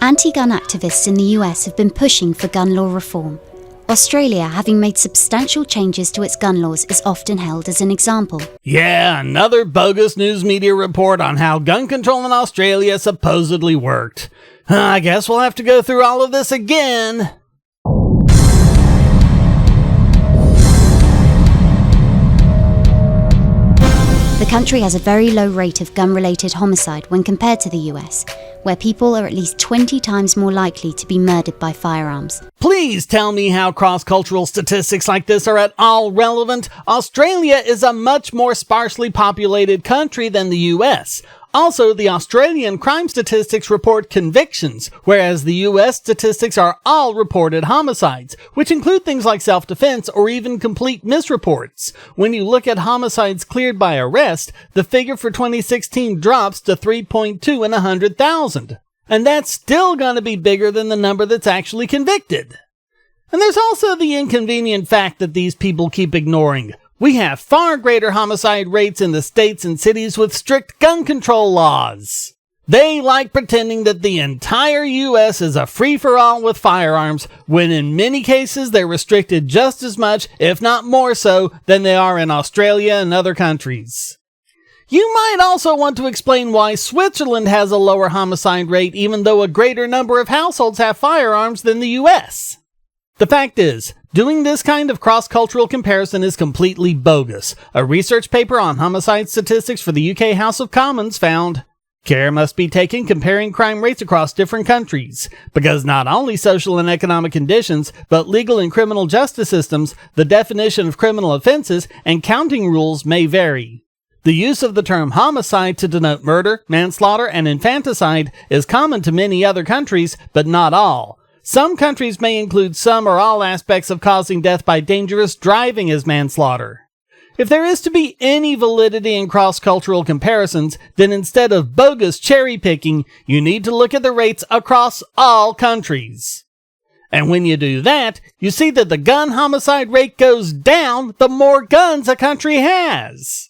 Anti-gun activists in the US have been pushing for gun law reform. Australia, having made substantial changes to its gun laws, is often held as an example. Yeah, another bogus news media report on how gun control in Australia supposedly worked. I guess we'll have to go through all of this again. The country has a very low rate of gun-related homicide when compared to the US, where people are at least 20 times more likely to be murdered by firearms. Please tell me how cross-cultural statistics like this are at all relevant. Australia is a much more sparsely populated country than the US. Also, the Australian crime statistics report convictions, whereas the US statistics are all reported homicides, which include things like self-defense or even complete misreports. When you look at homicides cleared by arrest, the figure for 2016 drops to 3.2 in 100,000. And that's still going to be bigger than the number that's actually convicted. And there's also the inconvenient fact that these people keep ignoring. We have far greater homicide rates in the states and cities with strict gun control laws. They like pretending that the entire US is a free-for-all with firearms, when in many cases they're restricted just as much, if not more so, than they are in Australia and other countries. You might also want to explain why Switzerland has a lower homicide rate even though a greater number of households have firearms than the US. The fact is, doing this kind of cross-cultural comparison is completely bogus. A research paper on homicide statistics for the UK House of Commons found, care must be taken comparing crime rates across different countries, because not only social and economic conditions, but legal and criminal justice systems, the definition of criminal offenses, and counting rules may vary. The use of the term homicide to denote murder, manslaughter, and infanticide is common to many other countries, but not all. Some countries may include some or all aspects of causing death by dangerous driving as manslaughter. If there is to be any validity in cross-cultural comparisons, then instead of bogus cherry-picking, you need to look at the rates across all countries. And when you do that, you see that the gun homicide rate goes down the more guns a country has.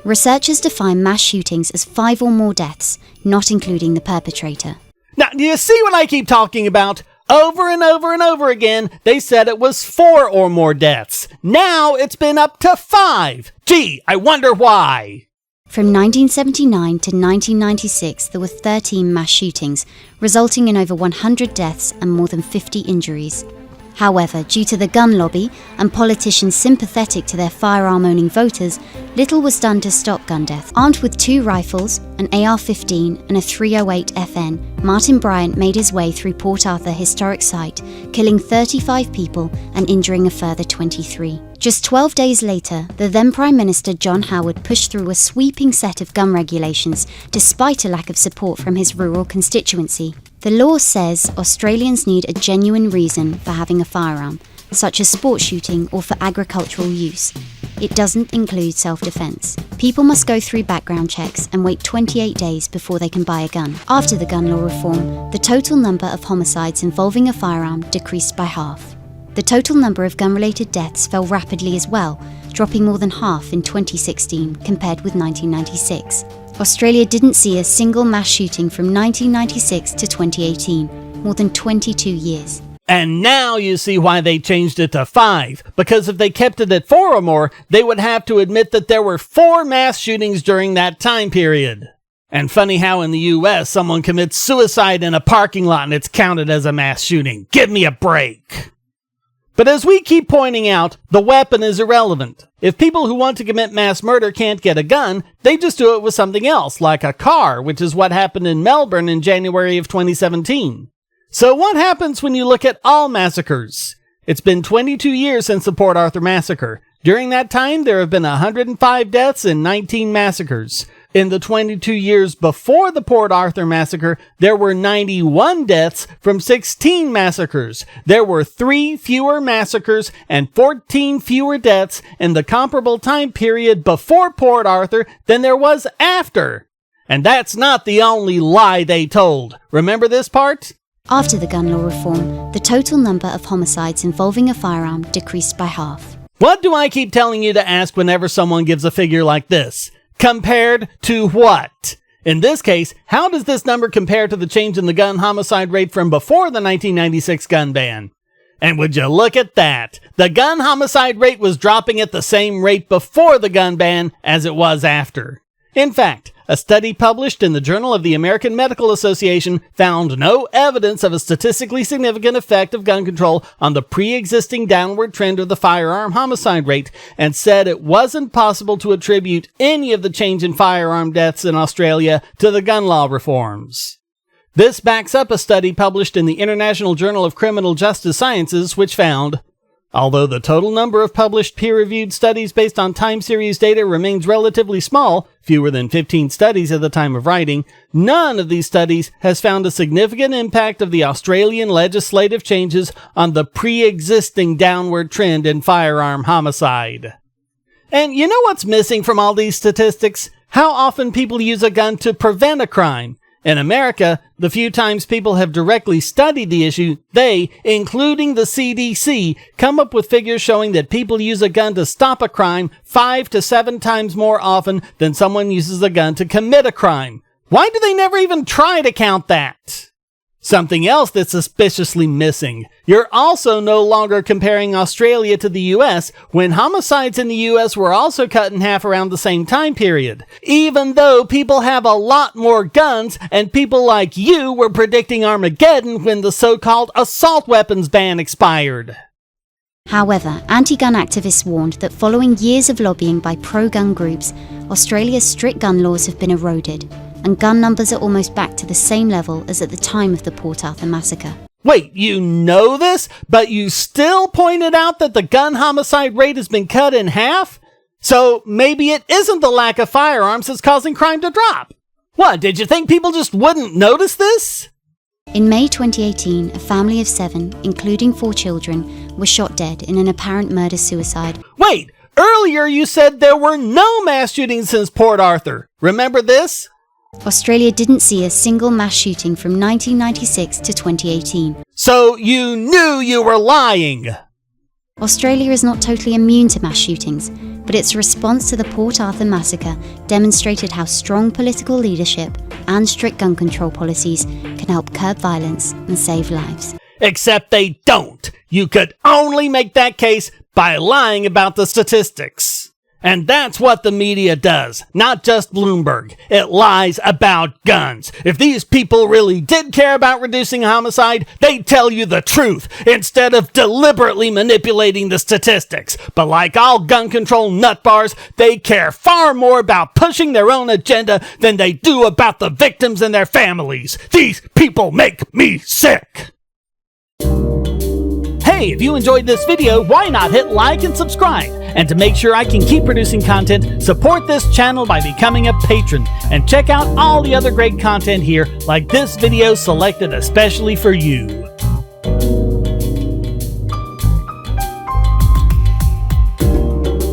Researchers define mass shootings as 5 or more deaths, not including the perpetrator. Now, do you see what I keep talking about? Over and over and over again, they said it was 4 or more deaths. Now it's been up to 5. Gee, I wonder why. From 1979 to 1996, there were 13 mass shootings, resulting in over 100 deaths and more than 50 injuries. However, due to the gun lobby and politicians sympathetic to their firearm-owning voters, little was done to stop gun death. Armed with 2 rifles, an AR-15 and a .308 FN, Martin Bryant made his way through Port Arthur historic site, killing 35 people and injuring a further 23. Just 12 days later, the then Prime Minister John Howard pushed through a sweeping set of gun regulations, despite a lack of support from his rural constituency. The law says Australians need a genuine reason for having a firearm, such as sport shooting or for agricultural use. It doesn't include self-defense. People must go through background checks and wait 28 days before they can buy a gun. After the gun law reform, the total number of homicides involving a firearm decreased by half. The total number of gun-related deaths fell rapidly as well, dropping more than half in 2016 compared with 1996. Australia didn't see a single mass shooting from 1996 to 2018, more than 22 years. And now you see why they changed it to 5, because if they kept it at 4 or more, they would have to admit that there were 4 mass shootings during that time period. And funny how in the US someone commits suicide in a parking lot and it's counted as a mass shooting. Give me a break. But as we keep pointing out, the weapon is irrelevant. If people who want to commit mass murder can't get a gun, they just do it with something else, like a car, which is what happened in Melbourne in January of 2017. So what happens when you look at all massacres? It's been 22 years since the Port Arthur massacre. During that time, there have been 105 deaths and 19 massacres. In the 22 years before the Port Arthur massacre, there were 91 deaths from 16 massacres. There were 3 fewer massacres and 14 fewer deaths in the comparable time period before Port Arthur than there was after. And that's not the only lie they told. Remember this part? After the gun law reform, the total number of homicides involving a firearm decreased by half. What do I keep telling you to ask whenever someone gives a figure like this? Compared to what? In this case, how does this number compare to the change in the gun homicide rate from before the 1996 gun ban? And would you look at that? The gun homicide rate was dropping at the same rate before the gun ban as it was after. In fact, a study published in the Journal of the American Medical Association found no evidence of a statistically significant effect of gun control on the pre-existing downward trend of the firearm homicide rate, and said it wasn't possible to attribute any of the change in firearm deaths in Australia to the gun law reforms. This backs up a study published in the International Journal of Criminal Justice Sciences, which found, although the total number of published peer-reviewed studies based on time series data remains relatively small, fewer than 15 studies at the time of writing, none of these studies has found a significant impact of the Australian legislative changes on the pre-existing downward trend in firearm homicide. And you know what's missing from all these statistics? How often people use a gun to prevent a crime. In America, the few times people have directly studied the issue, they, including the CDC, come up with figures showing that people use a gun to stop a crime 5 to 7 times more often than someone uses a gun to commit a crime. Why do they never even try to count that? Something else that's suspiciously missing. You're also no longer comparing Australia to the US, when homicides in the US were also cut in half around the same time period. Even though people have a lot more guns, and people like you were predicting Armageddon when the so-called assault weapons ban expired. However, anti-gun activists warned that following years of lobbying by pro-gun groups, Australia's strict gun laws have been eroded, and gun numbers are almost back to the same level as at the time of the Port Arthur massacre. Wait, you know this, but you still pointed out that the gun homicide rate has been cut in half? So maybe it isn't the lack of firearms that's causing crime to drop. What, did you think people just wouldn't notice this? In May 2018, a family of 7, including 4 children, were shot dead in an apparent murder-suicide. Wait, earlier you said there were no mass shootings since Port Arthur. Remember this? Australia didn't see a single mass shooting from 1996 to 2018. So you knew you were lying! Australia is not totally immune to mass shootings, but its response to the Port Arthur massacre demonstrated how strong political leadership and strict gun control policies can help curb violence and save lives. Except they don't! You could only make that case by lying about the statistics. And that's what the media does, not just Bloomberg. It lies about guns. If these people really did care about reducing homicide, they'd tell you the truth, instead of deliberately manipulating the statistics. But like all gun control nutbars, they care far more about pushing their own agenda than they do about the victims and their families. These people make me sick! Hey, if you enjoyed this video, why not hit like and subscribe? And to make sure I can keep producing content, support this channel by becoming a patron. And check out all the other great content here, like this video selected especially for you.